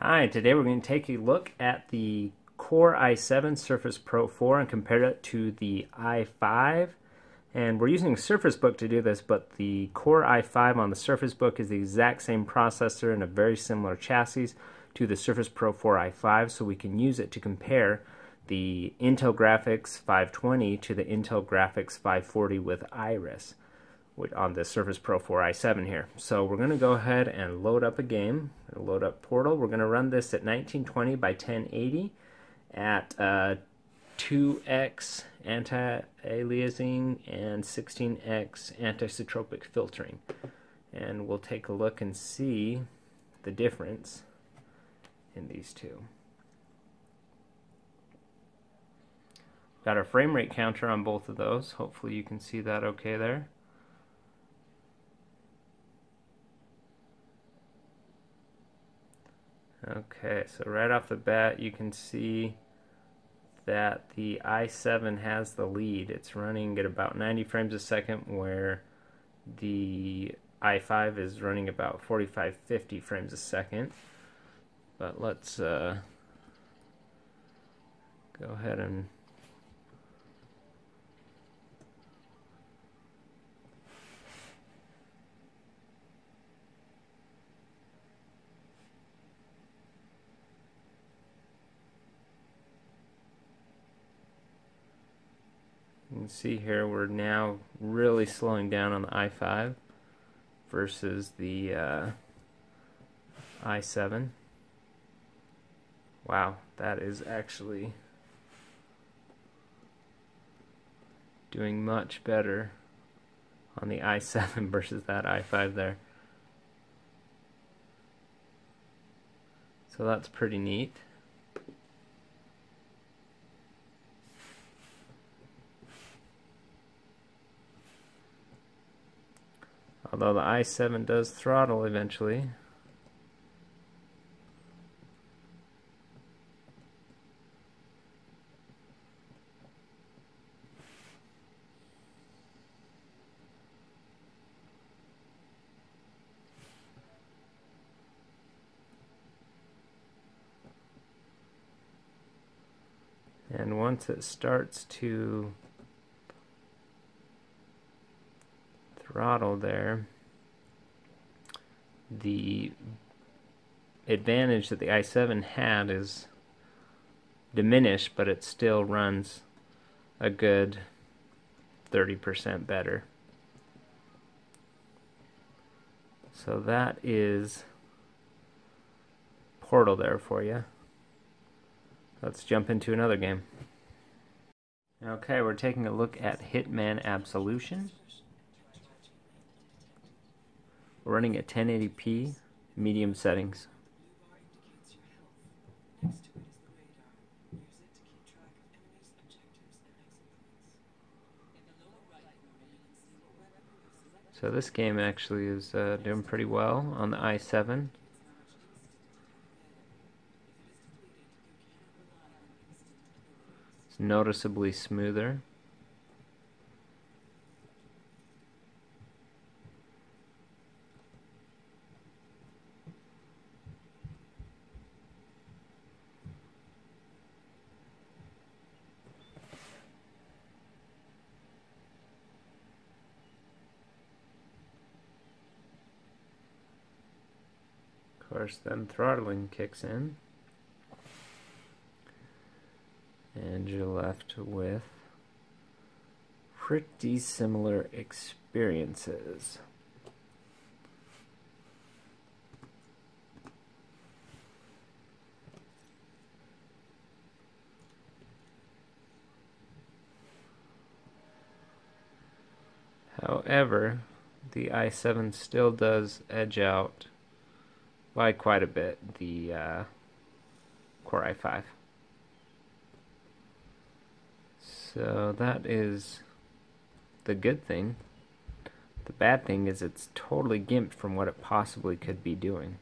Hi, today we're going to take a look at the Core i7 Surface Pro 4 and compare it to the i5. And we're using Surface Book to do this, but the Core i5 on the Surface Book is the exact same processor and a very similar chassis to the Surface Pro 4 i5, so we can use it to compare the Intel Graphics 520 to the Intel Graphics 540 with Iris on the Surface Pro 4 i7 here. So we're going to go ahead and load up a game. Load up Portal. We're going to run this at 1920 by 1080 at 2x anti-aliasing and 16x anisotropic filtering. And we'll take a look and see the difference in these two. Got our frame rate counter on both of those. Hopefully you can see that okay there. Okay, so right off the bat you can see that the i7 has the lead. It's running at about 90 frames a second, where the i5 is running about 45-50 frames a second. But let's go ahead and you can see here we're now really slowing down on the i5 versus the i7. Wow, that is actually doing much better on the i7 versus that i5 there. So that's pretty neat. Although the i7 does throttle eventually. And once it starts to throttle there, the advantage that the i7 had is diminished, but it still runs a good 30% better. So that is Portal there for you. Let's jump into another game. Okay, we're taking a look at Hitman Absolution. We're running at 1080p, medium settings. So this game actually is doing pretty well on the i7. It's noticeably smoother. Of course, then throttling kicks in, and you're left with pretty similar experiences. However, the i7 still does edge out by quite a bit the Core i5. So that is the good thing. The bad thing is it's totally gimped from what it possibly could be doing.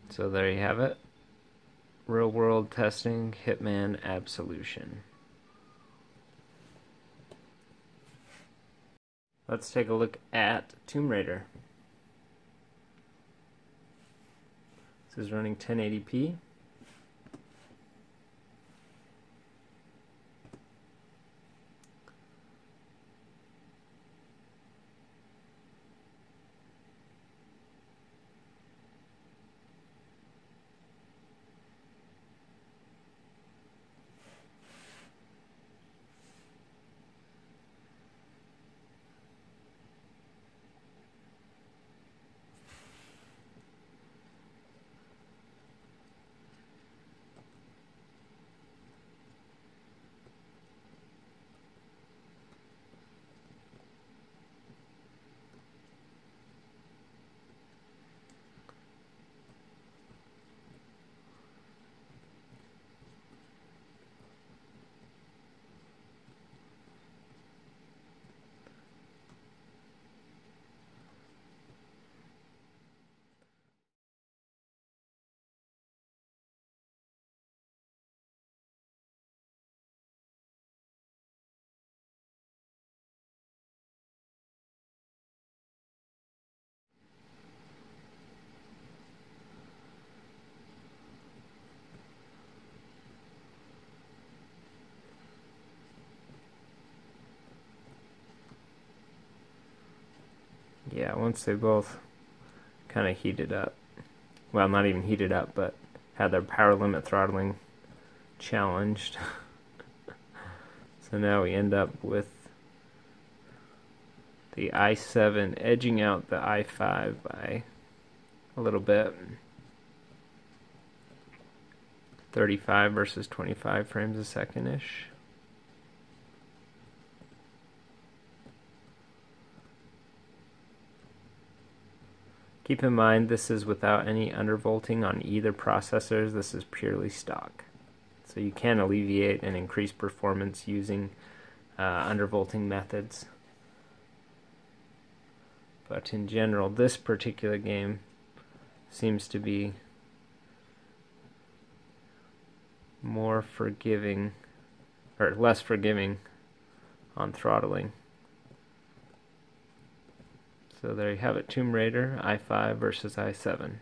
So there you have it. Real world testing Hitman Absolution. Let's take a look at Tomb Raider. This is running 1080p. Yeah, once they both kind of heated up, well, not even heated up, but had their power limit throttling challenged. So now we end up with the i7 edging out the i5 by a little bit. 35 versus 25 frames a second-ish. Keep in mind this is without any undervolting on either processors. This is purely stock. So you can alleviate and increase performance using undervolting methods. But in general, this particular game seems to be more forgiving, or less forgiving on throttling. So there you have it, Tomb Raider, i5 versus i7.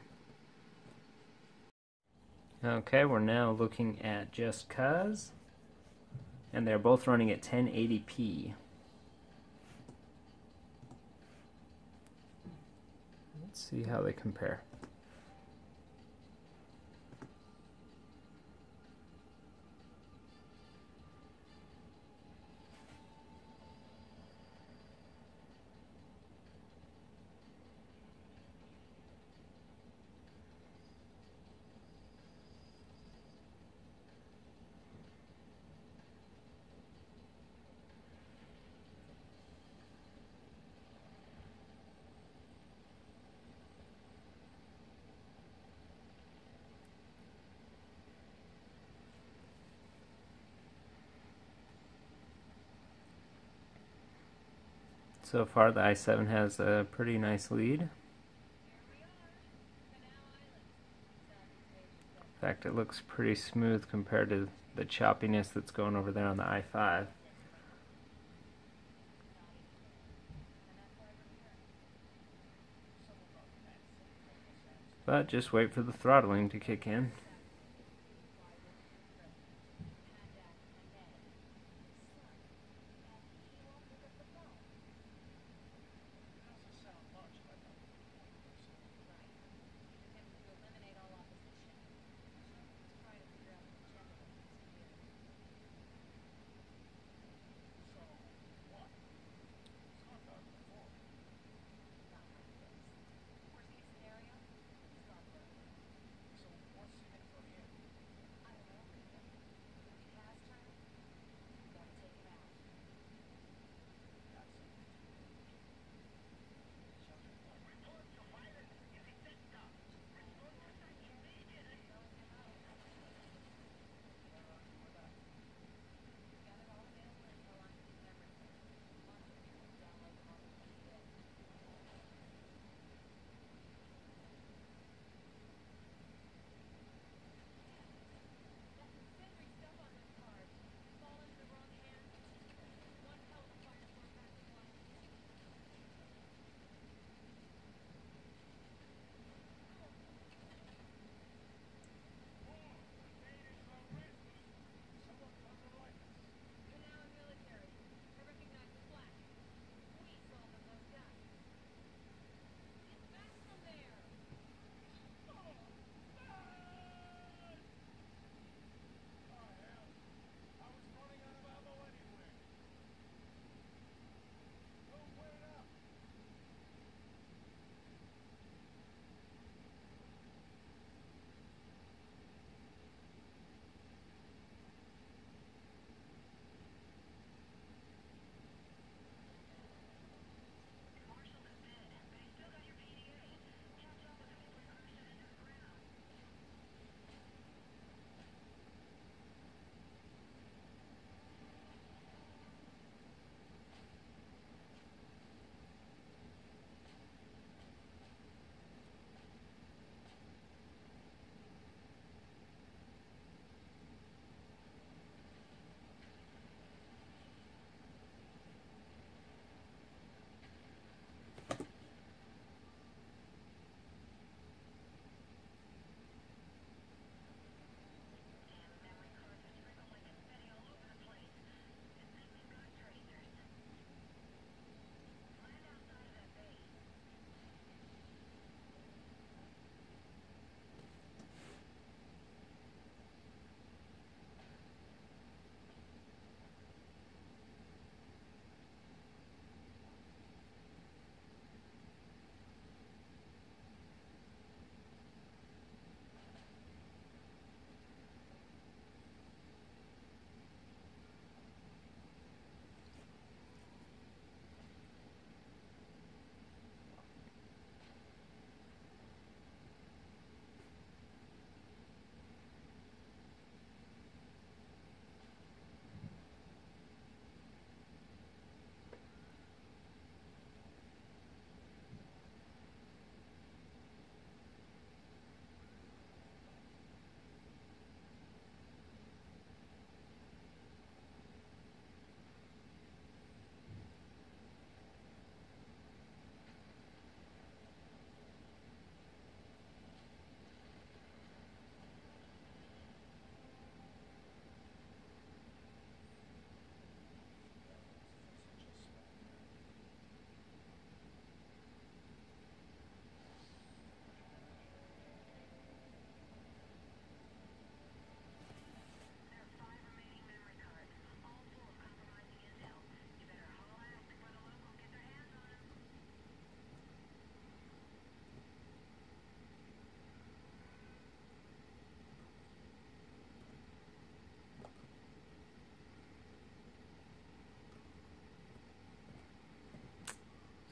Okay, we're now looking at Just Cause, and they're both running at 1080p. Let's see how they compare. So far the i7 has a pretty nice lead. In fact, it looks pretty smooth compared to the choppiness that's going over there on the i5. But just wait for the throttling to kick in.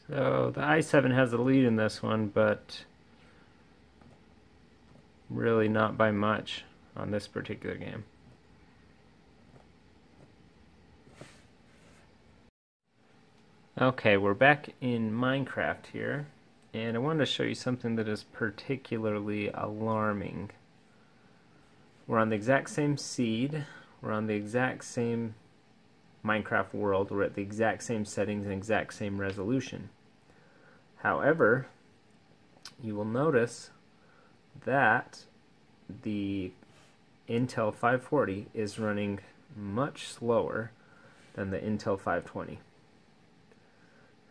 So the i7 has the lead in this one, but really not by much on this particular game. Okay, we're back in Minecraft here, and I wanted to show you something that is particularly alarming. We're on the exact same seed, we're on the exact same Minecraft world, we're at the exact same settings and exact same resolution. However, you will notice that the Intel 540 is running much slower than the Intel 520.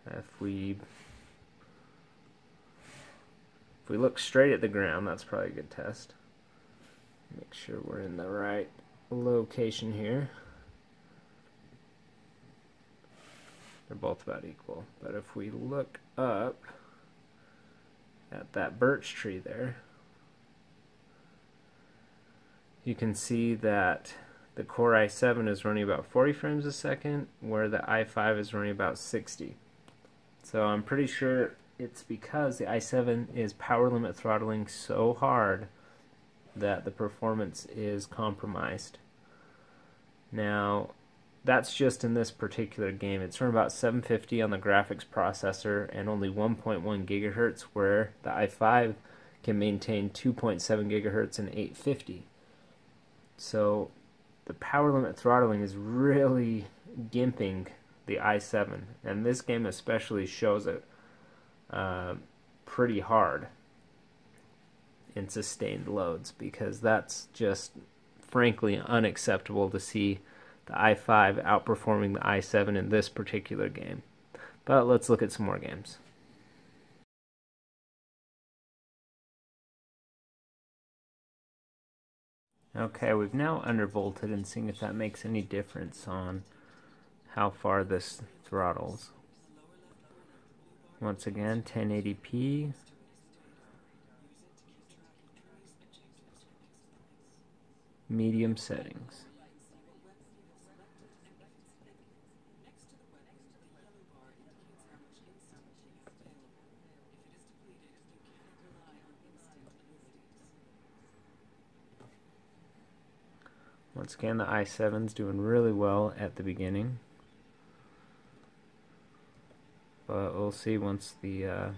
If we look straight at the ground, that's probably a good test. Make sure we're in the right location here. They're both about equal. But if we look up at that birch tree there, you can see that the Core i7 is running about 40 frames a second, where the i5 is running about 60. So I'm pretty sure it's because the i7 is power limit throttling so hard that the performance is compromised. Now, that's just in this particular game. It's running about 750 on the graphics processor and only 1.1 gigahertz, where the i5 can maintain 2.7 gigahertz and 850. So the power limit throttling is really gimping the i7, and this game especially shows it pretty hard in sustained loads, because that's just frankly unacceptable to see the i5 outperforming the i7 in this particular game. But let's look at some more games. Okay, we've now undervolted and seeing if that makes any difference on how far this throttles. Once again, 1080p. Medium settings. Once again, the i7's doing really well at the beginning, but we'll see once the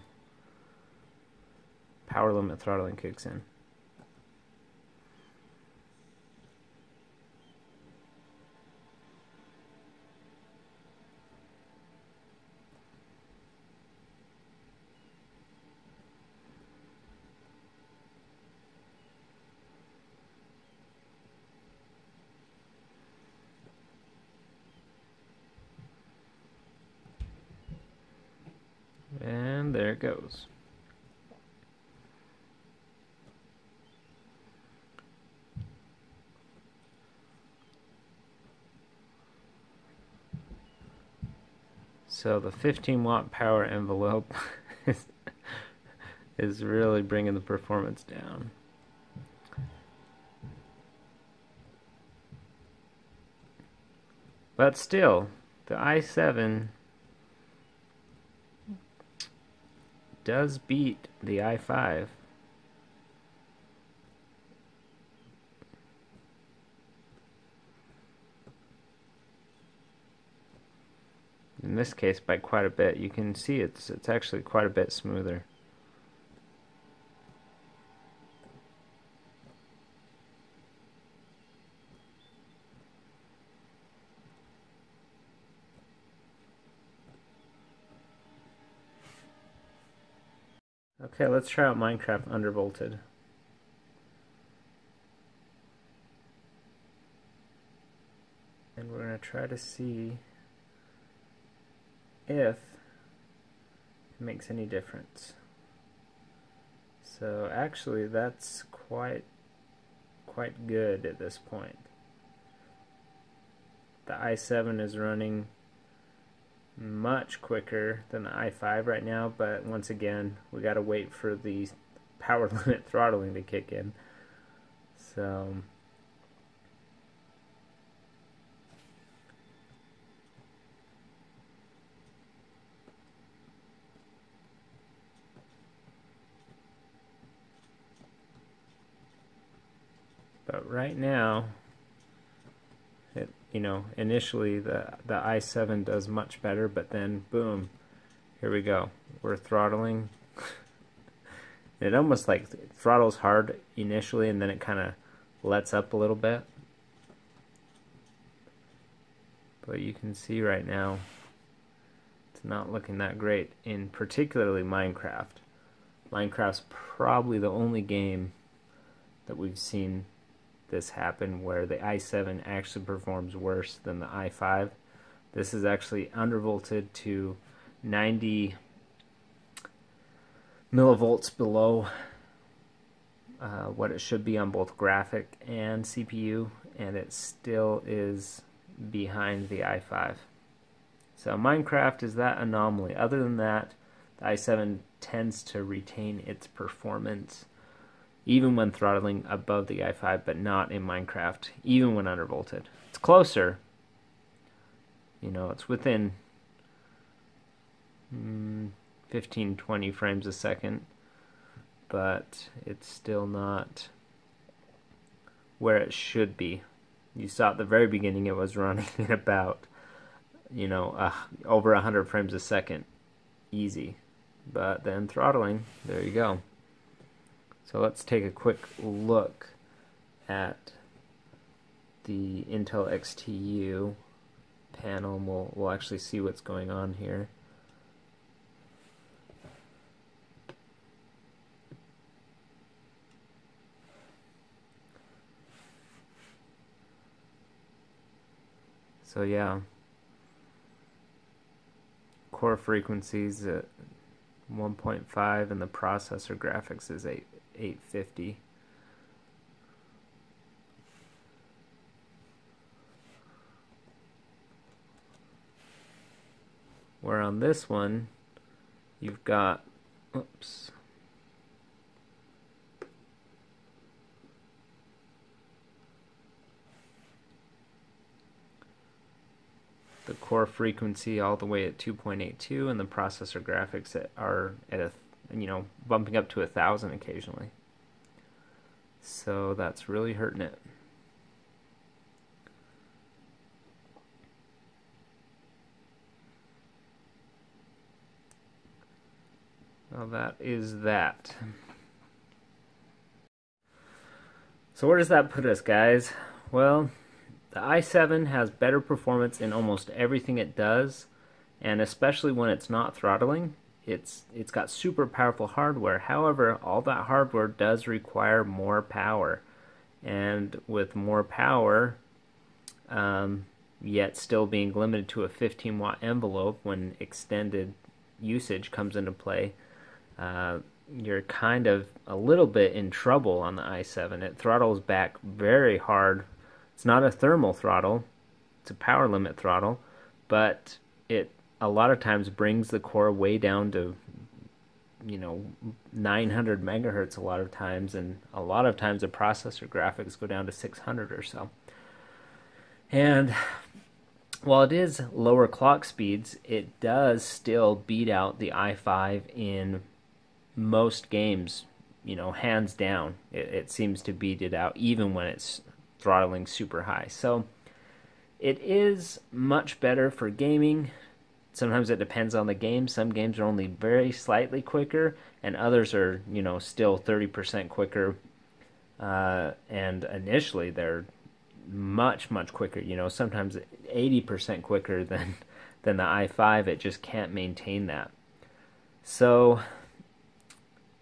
power limit throttling kicks in. And there it goes. So the 15-watt power envelope is really bringing the performance down. But still, the i7 does beat the i5. In this case, by quite a bit. You can see it's actually quite a bit smoother. Okay, let's try out Minecraft Undervolted. And we're going to try to see if it makes any difference. So actually that's quite good at this point. The i7 is running much quicker than the i5 right now, but once again we got to wait for the power limit throttling to kick in. So But right now, initially the i7 does much better, but then boom, here we go. We're throttling. It almost like throttles hard initially, and then it kind of lets up a little bit. But you can see right now, it's not looking that great in particularly Minecraft. Minecraft's probably the only game that we've seen this happen where the i7 actually performs worse than the i5. This is actually undervolted to 90 millivolts below what it should be on both graphic and CPU, and it still is behind the i5. So Minecraft is that anomaly. Other than that, the i7 tends to retain its performance even when throttling above the i5, but not in Minecraft, even when undervolted. It's closer. It's within 15-20 frames a second, but it's still not where it should be. You saw at the very beginning it was running at about, over 100 frames a second, easy. But then throttling, there you go. So let's take a quick look at the Intel XTU panel, and we'll actually see what's going on here. So yeah, core frequencies at 1.5 and the processor graphics is 850. Where on this one, you've got, oops, the core frequency all the way at 2.82, and the processor graphics are at bumping up to 1,000 occasionally. So that's really hurting it. Well, that is that. So where does that put us, guys? Well, the i7 has better performance in almost everything it does, and especially when it's not throttling. It's got super powerful hardware. However, all that hardware does require more power, and with more power, yet still being limited to a 15-watt envelope when extended usage comes into play, you're kind of a little bit in trouble on the i7. It throttles back very hard. It's not a thermal throttle, it's a power limit throttle, but it a lot of times brings the core way down to 900 megahertz a lot of times, and a lot of times the processor graphics go down to 600 or so. And while it is lower clock speeds, it does still beat out the i5 in most games, hands down. It seems to beat it out even when it's throttling super high. So it is much better for gaming. Sometimes it depends on the game. Some games are only very slightly quicker, and others are, still 30% quicker. And initially they're much quicker. Sometimes 80% quicker than the i5. It just can't maintain that. So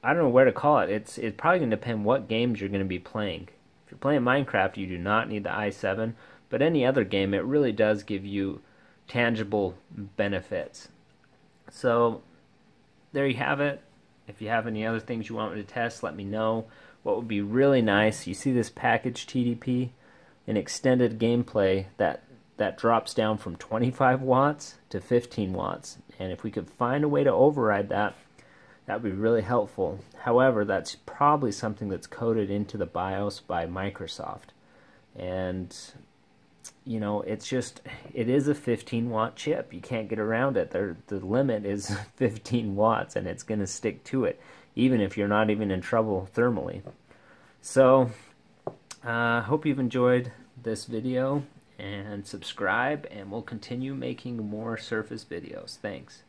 I don't know where to call it. It's probably going to depend what games you're going to be playing. If you're playing Minecraft, you do not need the i7, but any other game, it really does give you tangible benefits. So there you have it. If you have any other things you want me to test, let me know. What would be really nice, you see this package TDP, an extended gameplay that drops down from 25 watts to 15 watts. And if we could find a way to override that, that would be really helpful. However, that's probably something that's coded into the BIOS by Microsoft. And it is a 15-watt chip. You can't get around it. The limit is 15 watts, and it's going to stick to it, even if you're not even in trouble thermally. So Hope you've enjoyed this video, and subscribe, and we'll continue making more Surface videos. Thanks.